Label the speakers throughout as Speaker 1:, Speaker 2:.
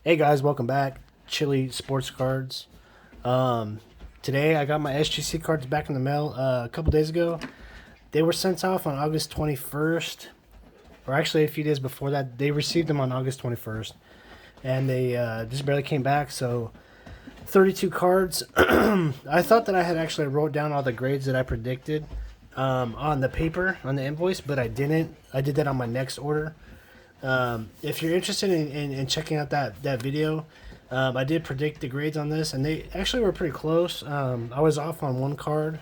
Speaker 1: Hey guys, welcome back. Chili Sports Cards. Today I got my SGC cards back in the mail a couple days ago. They were sent off on August 21st, or actually a few days before that. They received them on August 21st, and they just barely came back. So 32 cards. I thought that I had actually wrote down all the grades that I predicted on the paper, on the invoice, but I didn't. I did that on my next order. If you're interested in checking out that video, I did predict the grades on this, and they actually were pretty close. I was off on one card,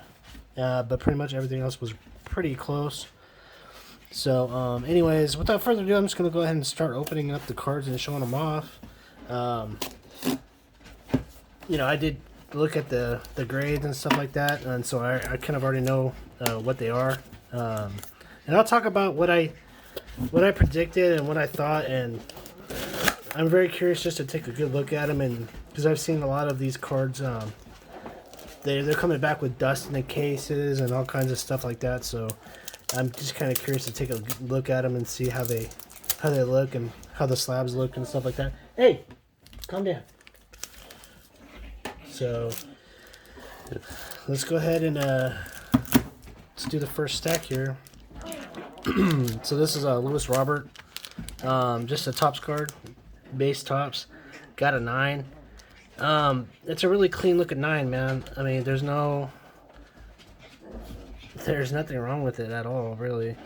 Speaker 1: but pretty much everything else was pretty close. So, anyways, without further ado, I'm just going to go ahead and start opening up the cards and showing them off. I did look at the grades and stuff like that, and so I kind of already know what they are. And I'll talk about what I predicted and what I thought, and I'm very curious just to take a good look at them, and because I've seen a lot of these cards, they're coming back with dust in the cases and all kinds of stuff like that. So I'm just kind of curious to take a look at them and see how they look and how the slabs look and stuff like that. Hey, calm down. So let's go ahead and let's do the first stack here. So this is Lewis Robert, just a Topps card, base Topps, got a 9. It's a really clean looking 9, man. I mean, there's nothing wrong with it at all, really.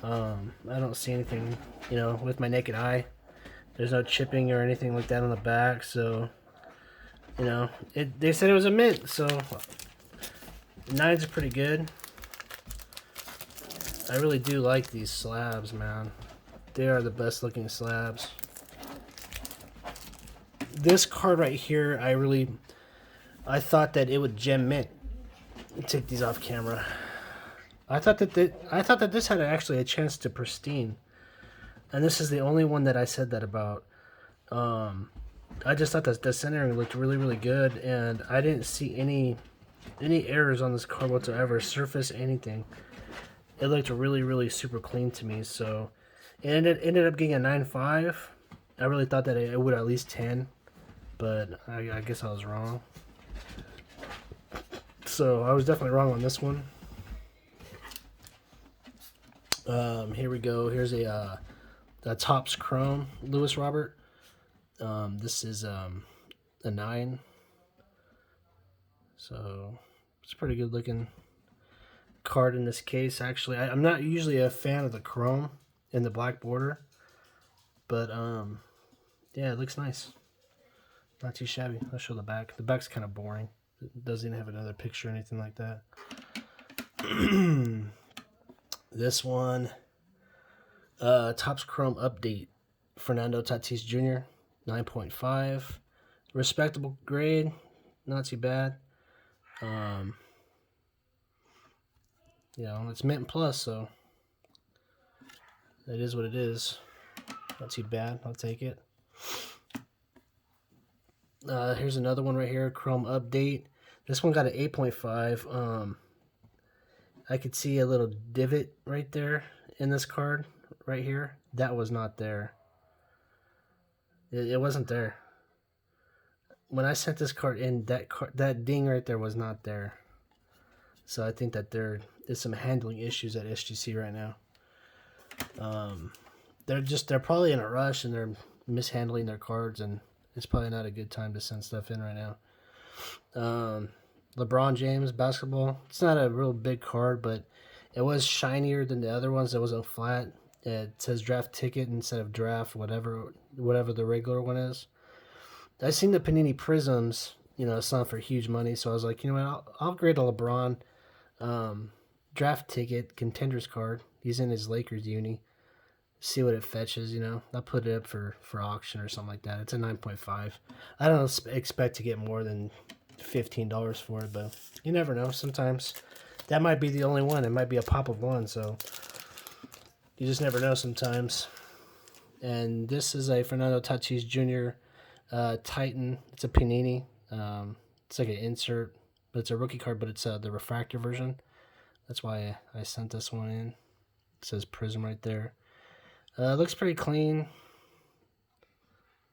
Speaker 1: I don't see anything, with my naked eye. There's no chipping or anything like that on the back, so, they said it was a mint, so 9's pretty good. I really do like these slabs, man. They are the best looking slabs. This card right here, I thought that it would gem mint. Take these off camera. I thought that this had actually a chance to pristine, and this is the only one that I said that about. I just thought that the centering looked really, really good, and I didn't see any errors on this card whatsoever. Surface anything. It looked really, really super clean to me. So it ended up getting a 9.5. I really thought that it would at least 10, but I guess I was wrong. So I was definitely wrong on this one. Here we go. Here's a Topps Chrome Lewis Robert. This is a 9. So it's a pretty good looking card in this case. Actually, I'm not usually a fan of the chrome and the black border, but yeah, it looks nice. Not too shabby. I'll show the back. The back's kind of boring. It doesn't even have another picture or anything like that. This one, Topps Chrome Update, Fernando Tatis Jr., 9.5. Respectable grade, not too bad. It's mint plus, so it is what it is. Not too bad. I'll take it. Here's another one right here, Chrome Update. This one got an 8.5. I could see a little divot right there in this card right here. That was not there. It wasn't there. When I sent this card in, that ding right there was not there. So I think that there is some handling issues at SGC right now. They're probably in a rush and they're mishandling their cards, and it's probably not a good time to send stuff in right now. LeBron James basketball. It's not a real big card, but it was shinier than the other ones. It wasn't flat. It says draft ticket instead of draft, whatever the regular one is. I seen the Panini Prisms, selling for huge money, so I was like, I'll grade a LeBron draft ticket contenders card. He's in his Lakers uni. See what it fetches, I'll put it up for auction or something like that. It's a 9.5. I don't expect to get more than $15 for it, but you never know. Sometimes that might be the only one. It might be a pop of one, so you just never know sometimes. And this is a Fernando Tatis Jr. Titan. It's a Panini. It's like an insert, but it's a rookie card, but it's the refractor version. That's why I sent this one in. It says Prism right there. Looks pretty clean.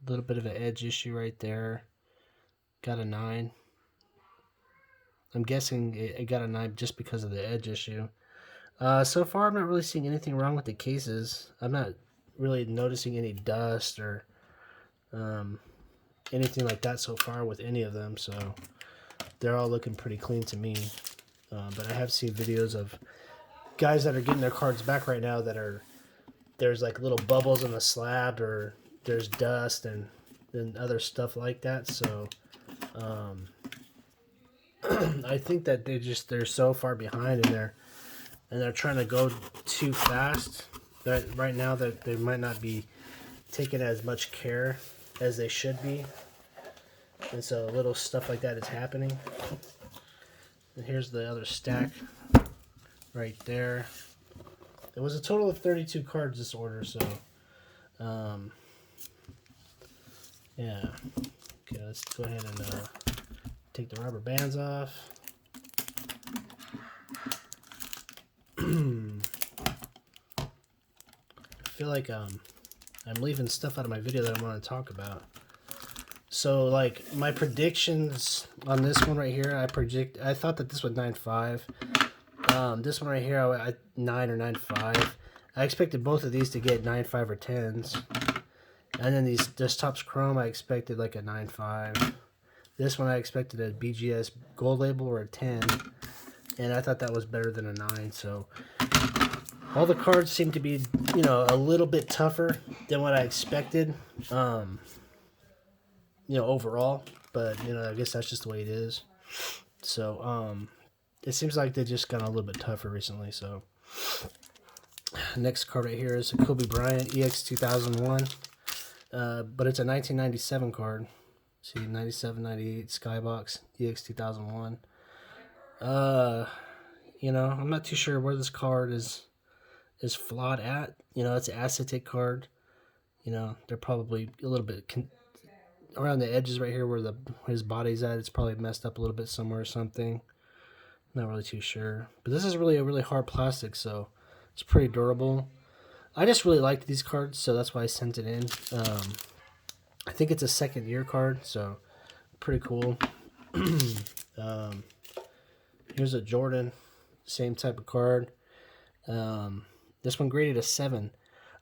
Speaker 1: A little bit of an edge issue right there. Got a 9. I'm guessing it got a 9 just because of the edge issue. So far, I'm not really seeing anything wrong with the cases. I'm not really noticing any dust or anything like that so far with any of them. So they're all looking pretty clean to me. But I have seen videos of guys that are getting their cards back right now that there's like little bubbles in the slab, or there's dust and other stuff like that. So I think that they're so far behind, and they're trying to go too fast that right now that they might not be taking as much care as they should be. And so little stuff like that is happening. And here's the other stack right there. It was a total of 32 cards this order, so yeah. Okay, let's go ahead and take the rubber bands off. I feel like I'm leaving stuff out of my video that I want to talk about. So, like, my predictions on this one right here, I thought that this was 9.5. This one right here, I 9 or 9.5. I expected both of these to get 9.5 or 10s. And then this Topps Chrome, I expected like a 9.5. This one I expected a BGS gold label or a 10. And I thought that was better than a 9. So all the cards seem to be, a little bit tougher than what I expected. Overall. But, I guess that's just the way it is. So, it seems like they just got a little bit tougher recently. So, next card right here is a Kobe Bryant EX 2001. But it's a 1997 card. See, 97, 98 Skybox EX 2001. I'm not too sure where this card is flawed at. It's an acetate card. They're probably a little bit around the edges right here where his body's at. It's probably messed up a little bit somewhere or something. Not really too sure. But this is really a really hard plastic, so it's pretty durable. I just really liked these cards, so that's why I sent it in. I think it's a second year card, so pretty cool. Here's a Jordan, same type of card. This one graded a 7.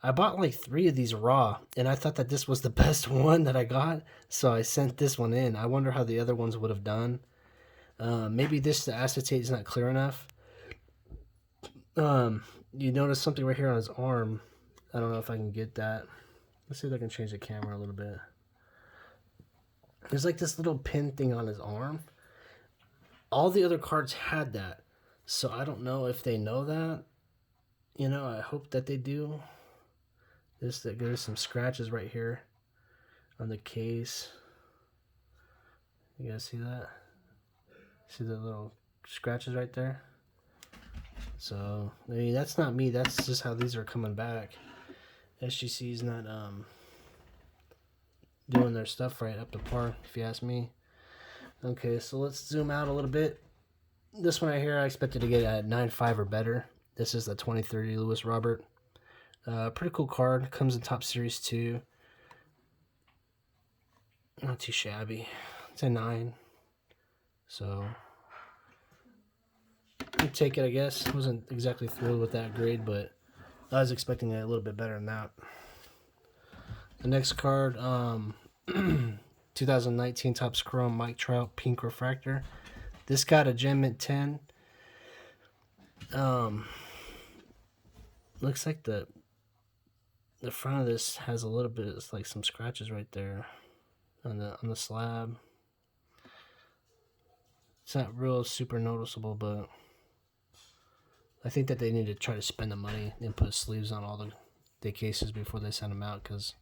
Speaker 1: I bought like 3 of these raw, and I thought that this was the best one that I got, so I sent this one in. I wonder how the other ones would have done. Maybe the acetate is not clear enough. You notice something right here on his arm. I don't know if I can get that. Let's see if I can change the camera a little bit. There's like this little pin thing on his arm. All the other cards had that. So I don't know if they know that. I hope that they do. There's some scratches right here on the case. You guys see that? See the little scratches right there? So, that's not me. That's just how these are coming back. SGC is not doing their stuff right up to par, if you ask me. Okay, so let's zoom out a little bit. This one right here, I expected to get a 9.5 or better. This is the 2030 Lewis Robert. Pretty cool card. Comes in Top Series 2. Not too shabby. It's a 9. So, I'd take it, I guess. Wasn't exactly thrilled with that grade, but I was expecting it a little bit better than that. The next card, 2019 Topps Chrome Mike Trout Pink Refractor. This got a Gem Mint 10. Looks like the front of this has a little bit of like some scratches right there on the slab. It's not real super noticeable, but I think that they need to try to spend the money and put sleeves on all the cases before they send them out, because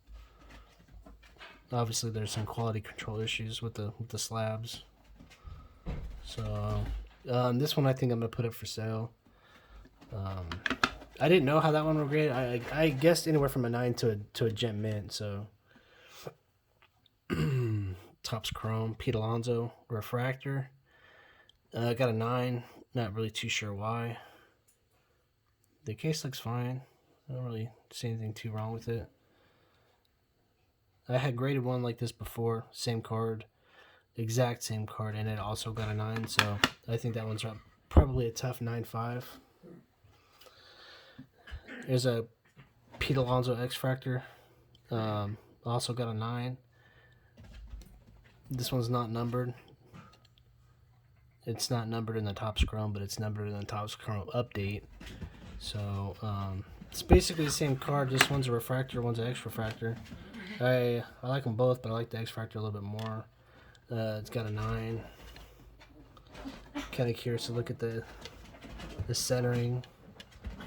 Speaker 1: obviously there's some quality control issues with the slabs. So this one I think I'm gonna put up for sale. I didn't know how that one would grade. I guessed anywhere from a 9 to a Gem Mint. So Topps Chrome Pete Alonso Refractor. Got a 9. Not really too sure why. The case looks fine. I don't really see anything too wrong with it. I had graded one like this before, same card, exact same card, and it also got a 9. So I think that one's probably a tough 9.5. There's a Pete Alonso X Factor. Also got a 9. This one's not numbered. It's not numbered in the Topps Chrome, but it's numbered in the Topps Chrome update. So it's basically the same card. This one's a refractor, one's an X refractor. I like them both, but I like the X Factor a little bit more. It's got a 9. Kind of curious to look at the centering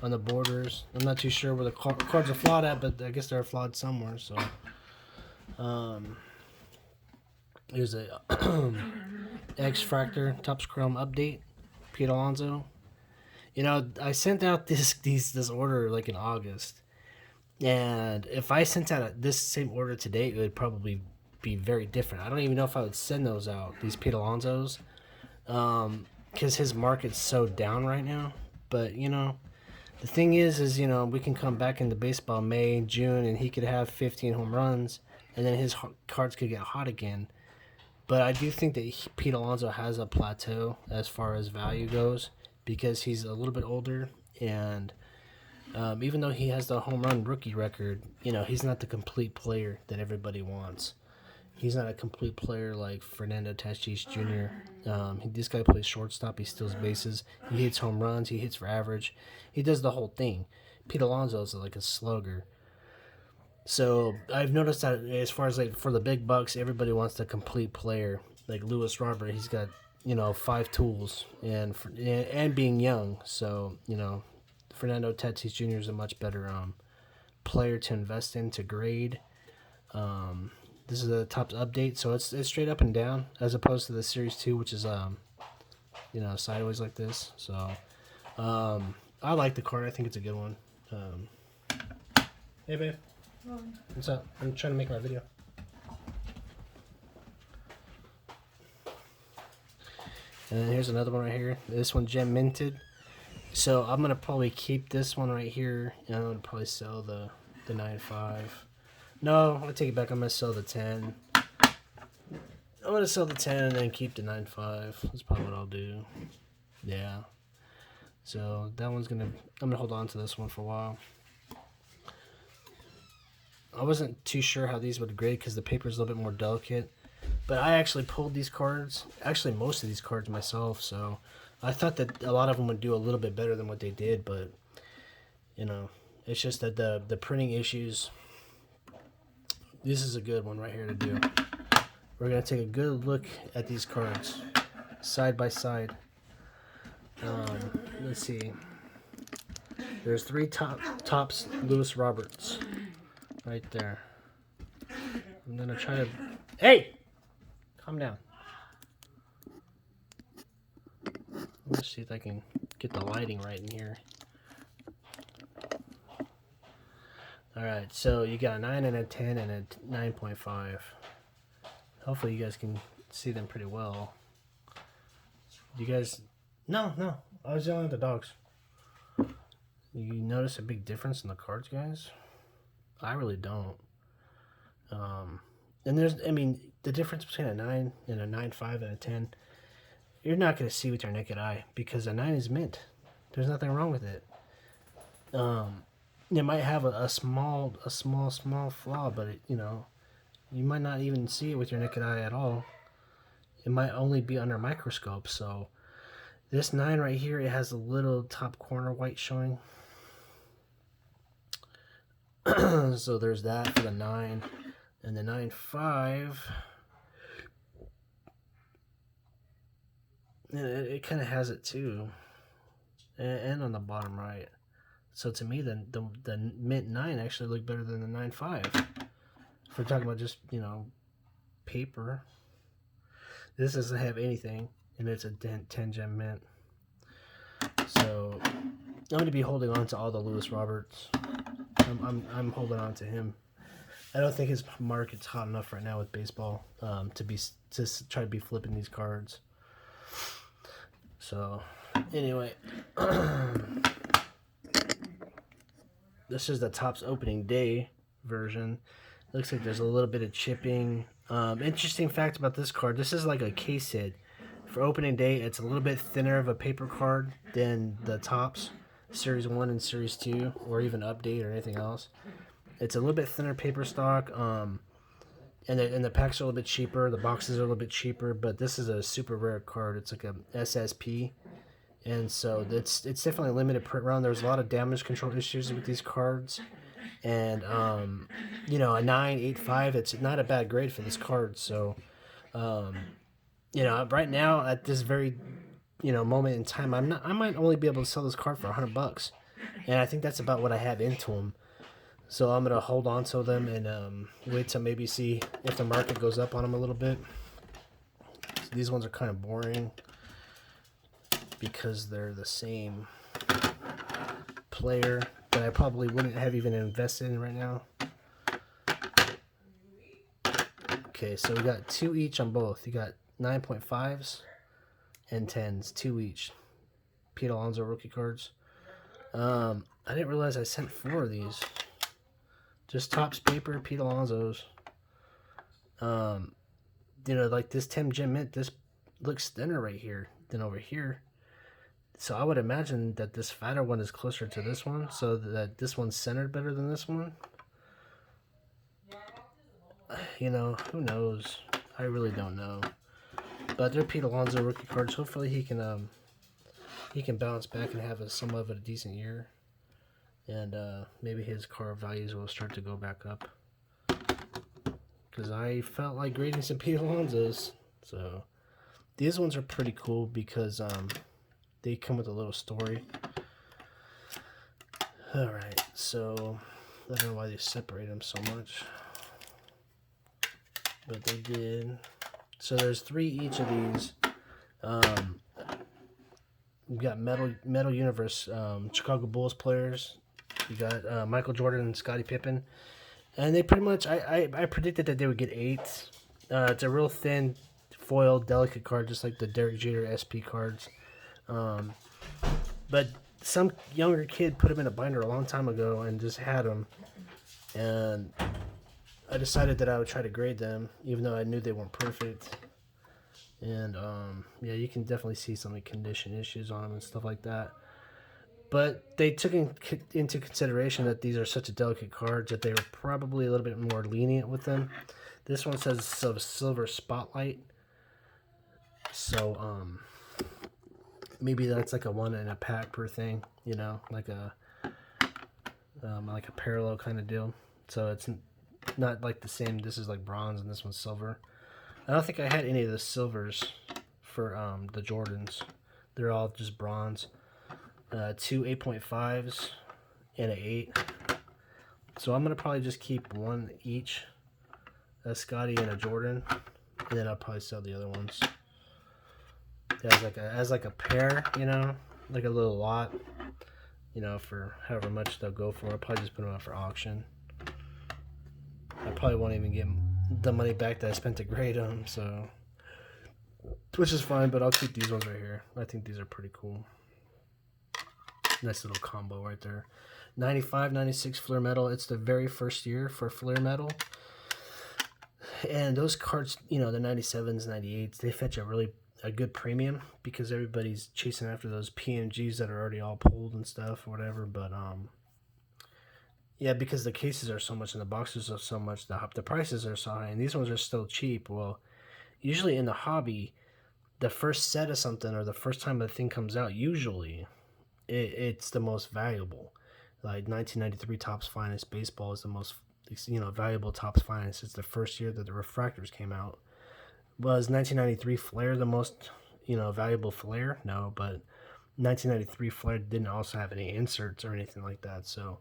Speaker 1: on the borders. I'm not too sure where the cards are flawed at, but I guess they're flawed somewhere. So here's a X Factor Topps Chrome update, Pete Alonso. You know, I sent out this order like in August, and if I sent out this same order today, it would probably be very different. I don't even know if I would send those out, these Pete Alonsos, because his market's so down right now. But you know, the thing is you know, we can come back into baseball May, June, and he could have 15 home runs, and then his cards could get hot again. But I do think that Pete Alonso has a plateau as far as value goes, because he's a little bit older, and even though he has the home run rookie record, you know, he's not the complete player that everybody wants. He's not a complete player like Fernando Tatis Jr. This guy plays shortstop. He steals bases. He hits home runs. He hits for average. He does the whole thing. Pete Alonso is like a slugger. So I've noticed that as far as like for the big bucks, everybody wants the complete player. Like Lewis Robert, he's got, you know, 5 tools and being young. So, you know, Fernando Tatis Jr. is a much better player to invest in, to grade. This is a Topps update, so it's straight up and down, as opposed to the Series 2, which is you know, sideways like this. So I like the card. I think it's a good one. Hey babe, what's up? I'm trying to make my video. And then here's another one right here. This one gem minted. So I'm gonna probably keep this one right here, and I'm gonna probably sell the 9.5. No, I take it back. I'm gonna sell the 10. I'm gonna sell the 10 and then keep the 9.5. That's probably what I'll do. Yeah. So that one's I'm gonna hold on to this one for a while. I wasn't too sure how these would grade because the paper is a little bit more delicate. But I actually pulled these cards, actually most of these cards myself, so I thought that a lot of them would do a little bit better than what they did, but, you know, it's just that the printing issues. This is a good one right here to do. We're going to take a good look at these cards, side by side. Let's see. There's 3 Topps Lewis Roberts right there. I'm going to try to... Hey! Calm down. Let's see if I can get the lighting right in here. Alright, so you got a 9 and a 10 and a 9.5. Hopefully you guys can see them pretty well. You guys... No. I was yelling at the dogs. You notice a big difference in the cards, guys? I really don't. And there's... I mean, the difference between a 9 and a 9.5 and a 10... You're not going to see with your naked eye because a 9 is mint. There's nothing wrong with it. It might have a small flaw, but it, you know, you might not even see it with your naked eye at all. It might only be under a microscope. So this 9 right here, it has a little top corner white showing. So there's that for the 9. And the 9.5, it kind of has it too, and on the bottom right. So to me, the mint 9 actually looked better than the 9.5. If we're talking about just, you know, paper, this doesn't have anything, and it's a 10 gem mint. So I'm going to be holding on to all the Lewis Roberts. I'm holding on to him. I don't think his market's hot enough right now with baseball to try to be flipping these cards. So, anyway, this is the Topps opening day version. Looks like there's a little bit of chipping. Interesting fact about this card. This is like a case hit. For opening day, it's a little bit thinner of a paper card than the tops, Series 1 and Series 2, or even Update or anything else. It's a little bit thinner paper stock, and the packs are a little bit cheaper. The boxes are a little bit cheaper, but this is a super rare card. It's like a SSP, and so it's definitely a limited print run. There's a lot of damage control issues with these cards, and a 9.85. It's not a bad grade for this card. So, right now at this very moment in time, I might only be able to sell this card for $100, and I think that's about what I have into them. So I'm gonna hold on to them and wait to maybe see if the market goes up on them a little bit. So these ones are kind of boring because they're the same player that I probably wouldn't have even invested in right now. Okay, so we got 2 each on both. You got 9.5s and 10s, 2 each. Pete Alonso rookie cards. I didn't realize I sent 4 of these. Just Topps paper, Pete Alonso's. Like this Tim Jim Mint, this looks thinner right here than over here. So I would imagine that this fatter one is closer to this one, so that this one's centered better than this one. Who knows? I really don't know. But they're Pete Alonso rookie cards. Hopefully he can bounce back and have somewhat of a decent year. And maybe his card values will start to go back up. Because I felt like grading some Pete Alonso's. So these ones are pretty cool because they come with a little story. Alright, so I don't know why they separate them so much. But they did. So there's 3 each of these. We've got Metal Universe, Chicago Bulls players. You got Michael Jordan and Scottie Pippen. And they pretty much, I predicted that they would get 8. It's a real thin, foiled, delicate card, just like the Derek Jeter SP cards. But some younger kid put them in a binder a long time ago and just had them. And I decided that I would try to grade them, even though I knew they weren't perfect. And, you can definitely see some condition issues on them and stuff like that. But they took into consideration that these are such a delicate cards that they were probably a little bit more lenient with them. This one says silver spotlight. So, maybe that's like a 1 in a pack per thing, like a parallel kind of deal. So it's not like the same. This is like bronze and this one's silver. I don't think I had any of the silvers for the Jordans. They're all just bronze. 2 8.5s and an 8. So I'm gonna probably just keep 1 each, a Scotty and a Jordan, and then I'll probably sell the other ones as like a pair, like a little lot, for however much they'll go for. I'll probably just put them out for auction. I probably won't even get the money back that I spent to grade them, so, which is fine, but I'll keep these ones right here. I think these are pretty cool. Nice little combo right there. 95, 96 Flair Metal. It's the very first year for Flair Metal. And those cards, the 97s, 98s, they fetch a good premium because everybody's chasing after those PMGs that are already all pulled and stuff or whatever. But, because the cases are so much and the boxes are so much, the prices are so high, and these ones are still cheap. Well, usually in the hobby, the first set of something or the first time a thing comes out, usually it's the most valuable. Like 1993 Topps Finest Baseball is the most valuable Topps Finest. It's the first year that the refractors came out. Was 1993 Flair the most valuable Flair? No, but 1993 Flair didn't also have any inserts or anything like that. So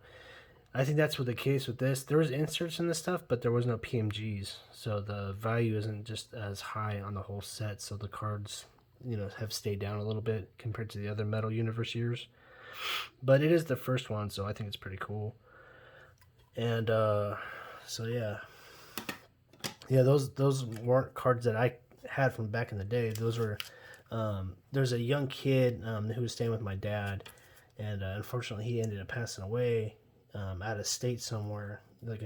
Speaker 1: I think that's what the case with this. There was inserts in this stuff, but there was no PMGs, so the value isn't just as high on the whole set. So the cards have stayed down a little bit compared to the other Metal Universe years. But it is the first one, so I think it's pretty cool. And those weren't cards that I had from back in the day. Those were there's a young kid who was staying with my dad, and unfortunately he ended up passing away out of state somewhere.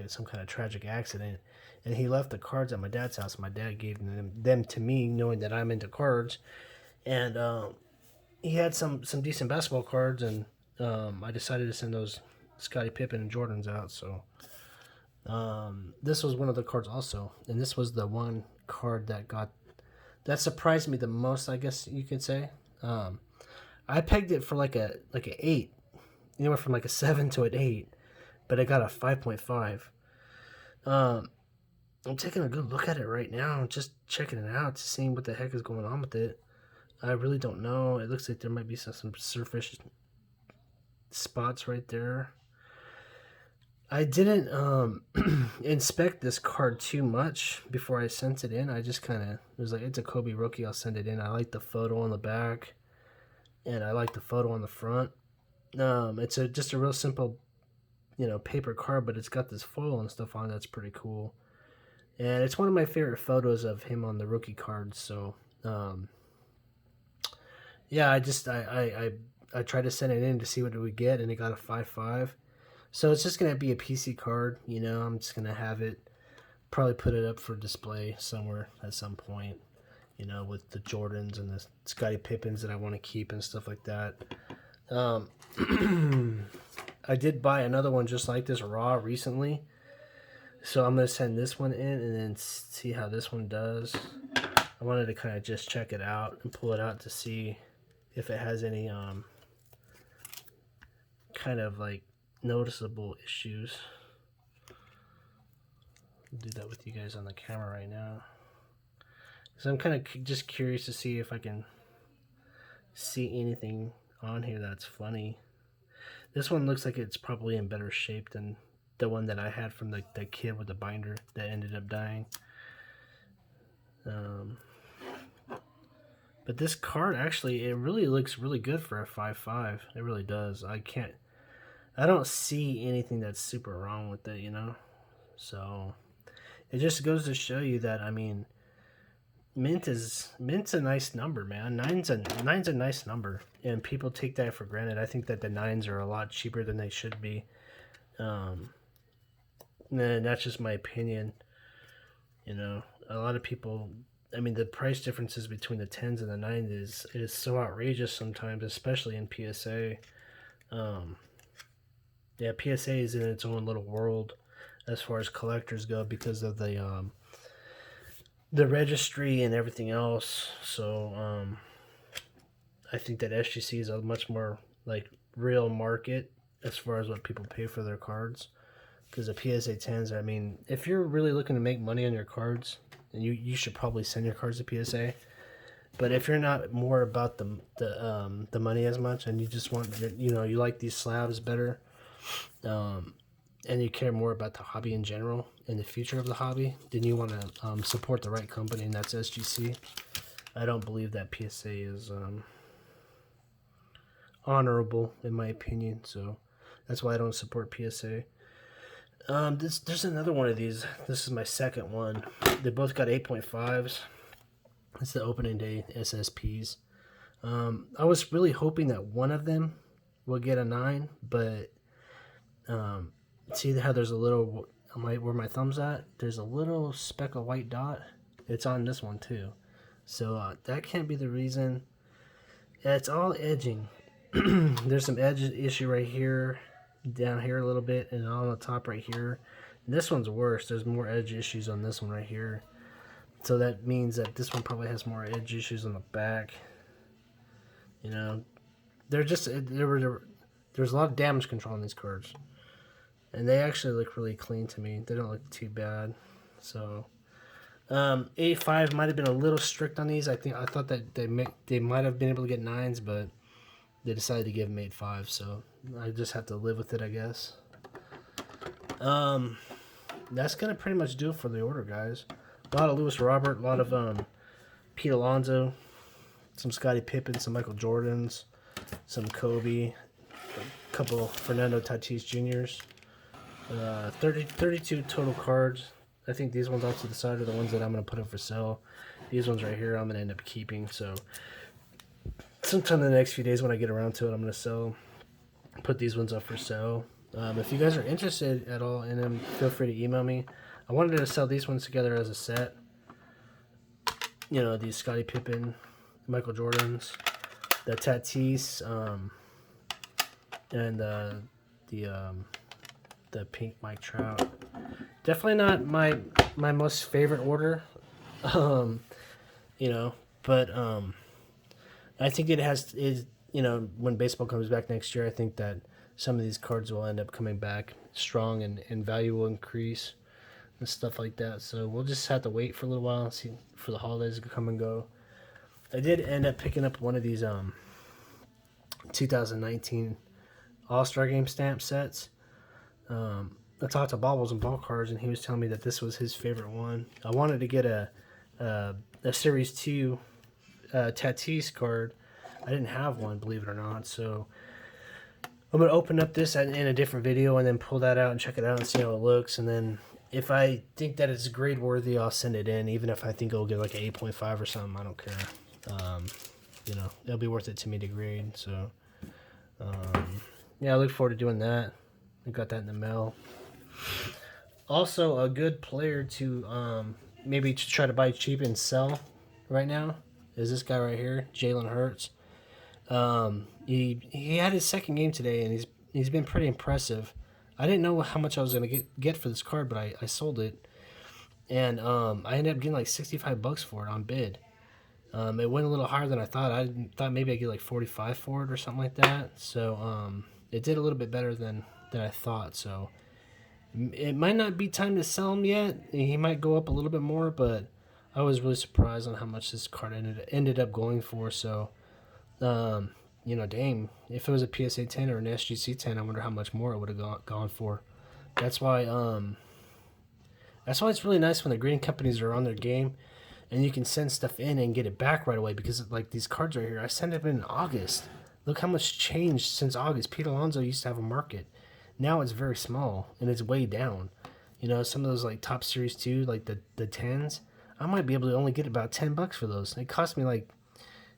Speaker 1: some kind of tragic accident, and he left the cards at my dad's house. My dad gave them to me, knowing that I'm into cards, and he had some decent basketball cards, and I decided to send those Scottie Pippen and Jordans out. So this was one of the cards also, and this was the one card that surprised me the most, I guess you could say. I pegged it for like a 8, anywhere from like a 7 to an 8, but I got a 5.5. I'm taking a good look at it right now, just checking it out, seeing what the heck is going on with it. I really don't know. It looks like there might be some surface spots right there. I didn't inspect this card too much before I sent it in. I just kind of was like, it's a Kobe rookie, I'll send it in. I like the photo on the back, and I like the photo on the front. It's just a real simple, paper card, but it's got this foil and stuff on it that's pretty cool. And it's one of my favorite photos of him on the rookie cards. So, yeah, I tried to send it in to see what we get, and it got a 5.5. So it's just gonna be a PC card. I'm just gonna have it, probably put it up for display somewhere at some point. With the Jordans and the Scottie Pippens that I want to keep and stuff like that. I did buy another one just like this raw recently, so I'm gonna send this one in and then see how this one does. I wanted to kind of just check it out and pull it out to see if it has any kind of like noticeable issues. I'll do that with you guys on the camera right now, because I'm kind of just curious to see if I can see anything on here that's funny. This one looks like it's probably in better shape than the one that I had from the kid with the binder that ended up dying. But this card, actually, it really looks really good for a 5.5. It really does. I don't see anything that's super wrong with it, So it just goes to show you that, mint's a nice number, man. Nine's a nice number, and people take that for granted. I think that the 9s are a lot cheaper than they should be. And that's just my opinion. A lot of people, the price differences between the 10s and the 9s is so outrageous sometimes, especially in PSA. Yeah, PSA is in its own little world as far as collectors go because of the registry and everything else. So I think that SGC is a much more like real market as far as what people pay for their cards. Because the PSA 10s, if you're really looking to make money on your cards, and you should probably send your cards to PSA. But if you're not more about the money as much, and you just want, you like these slabs better, and you care more about the hobby in general and the future of the hobby, then you want to support the right company, and that's SGC. I don't believe that PSA is honorable, in my opinion, so that's why I don't support PSA. There's another one of these. This is my second one. They both got 8.5s. It's the opening day SSPs. I was really hoping that one of them will get a 9, but see how there's a little, where my thumb's at, there's a little speck of white dot. It's on this one too. So that can't be the reason. It's all edging. There's some edge issue right here, down here a little bit, and on the top right here. This one's worse. There's more edge issues on this one right here. So that means that this one probably has more edge issues on the back. There's a lot of damage control on these cards. And they actually look really clean to me. They don't look too bad. So 8.5 might have been a little strict on these. I thought that they might have been able to get 9s, but they decided to give them 8.5. So I just have to live with it, I guess. That's gonna pretty much do it for the order, guys. A lot of Lewis Robert, a lot of Pete Alonso, some Scottie Pippen, some Michael Jordans, some Kobe, a couple Fernando Tatis Jr.'s. 32 total cards. I think these ones off to the side are the ones that I'm going to put up for sale. These ones right here I'm going to end up keeping. So sometime in the next few days when I get around to it, I'm going to put these ones up for sale. If you guys are interested at all in them, feel free to email me. I wanted to sell these ones together as a set. You know, these Scottie Pippen, Michael Jordans, the Tatis, and the pink Mike Trout. Definitely not my most favorite order, you know, but I think it has is you know, when baseball comes back next year, I think that some of these cards will end up coming back strong and value will increase and stuff like that. So we'll just have to wait for a little while and see for the holidays to come and go. I did end up picking up one of these 2019 All-Star Game stamp sets. I talked to Bobbles and Ball Cards, and he was telling me that this was his favorite one. I wanted to get a Series 2 Tatis card. I didn't have one, believe it or not, so I'm going to open up this in a different video and then pull that out and check it out and see how it looks, and then if I think that it's grade worthy, I'll send it in, even if I think it'll get like an 8.5 or something, I don't care. You know, it'll be worth it to me to grade, so yeah, I look forward to doing that. I got that in the mail. Also, a good player to maybe to try to buy cheap and sell right now is this guy right here, Jalen Hurts. He had his second game today, and he's been pretty impressive. I didn't know how much I was gonna get for this card, but I sold it, and I ended up getting like $65 for it on bid. It went a little higher than I thought. I thought maybe I'd get like 45 for it or something like that. So it did a little bit better than I thought. So it might not be time to sell him yet. He might go up a little bit more, but I was really surprised on how much this card ended up going for. So you know, dang, if it was a PSA 10 or an SGC 10, I wonder how much more it would have gone for. That's why it's really nice when the grading companies are on their game and you can send stuff in and get it back right away, because like these cards right here, I sent it in August. Look how much changed since August. Pete Alonso used to have a market. Now it's very small and it's way down. You know, some of those like top series too, like the 10s, I might be able to only get about $10 for those. It cost me like,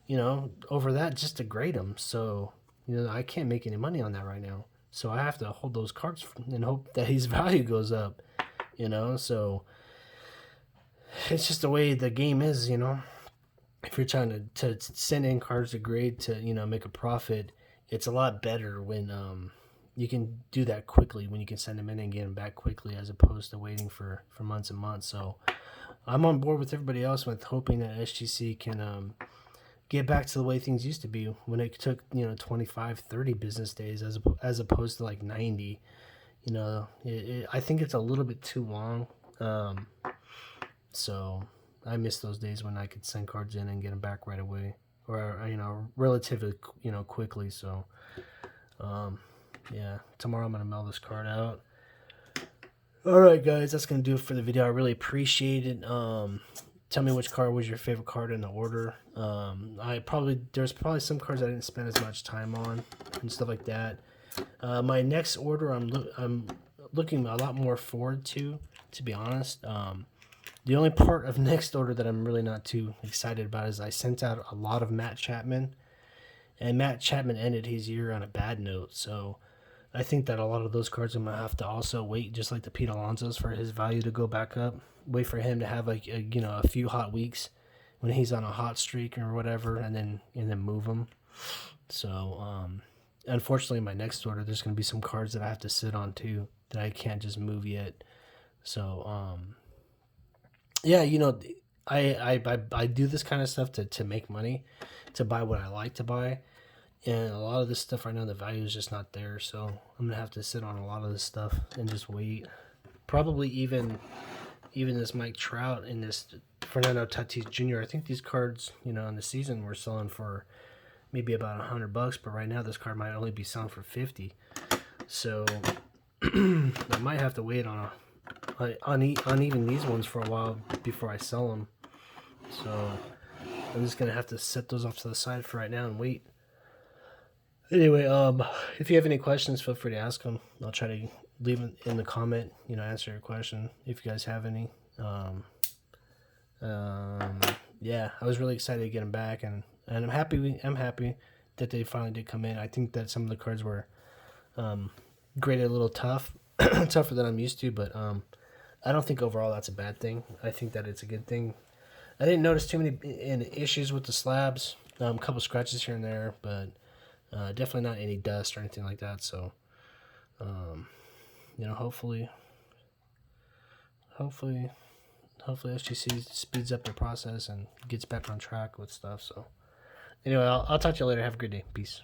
Speaker 1: you know, over that just to grade them. So, you know, I can't make any money on that right now. So I have to hold those cards and hope that his value goes up, you know. So it's just the way the game is, you know. If you're trying to send in cards to grade to, you know, make a profit, it's a lot better when you can do that quickly, when you can send them in and get them back quickly, as opposed to waiting for months and months. So I'm on board with everybody else with hoping that SGC can get back to the way things used to be when it took, you know, 25, 30 business days as opposed to like 90. You know, I think it's a little bit too long. So I miss those days when I could send cards in and get them back right away, or, you know, relatively, you know, quickly. So yeah, tomorrow I'm going to mail this card out. All right, guys, that's going to do it for the video. I really appreciate it. Tell me which card was your favorite card in the order. There's probably some cards I didn't spend as much time on and stuff like that. My next order, I'm looking a lot more forward to be honest. The only part of next order that I'm really not too excited about is I sent out a lot of Matt Chapman, and Matt Chapman ended his year on a bad note. So I think that a lot of those cards I'm going to have to also wait, just like the Pete Alonso's, for his value to go back up. Wait for him to have like a few hot weeks when he's on a hot streak or whatever, and then move him. So unfortunately, my next order, there's going to be some cards that I have to sit on too that I can't just move yet. So yeah, you know, I do this kind of stuff to make money, to buy what I like to buy, and a lot of this stuff right now, the value is just not there. So I'm gonna have to sit on a lot of this stuff and just wait. Probably even this Mike Trout and this Fernando Tatis Jr. I think these cards, you know, in the season were selling for maybe about $100, but right now this card might only be selling for 50. So I might have to wait on even these ones for a while before I sell them. So I'm just gonna have to set those off to the side for right now and wait. Anyway, if you have any questions, feel free to ask them. I'll try to leave them in the comment, you know, answer your question if you guys have any. Yeah, I was really excited to get them back, and I'm happy that they finally did come in. I think that some of the cards were graded a little tough, tougher than I'm used to. But I don't think overall that's a bad thing. I think that it's a good thing. I didn't notice too many issues with the slabs. A couple scratches here and there, but definitely not any dust or anything like that. So, hopefully, hopefully, hopefully SGC speeds up the process and gets back on track with stuff. So, anyway, I'll talk to you later. Have a good day. Peace.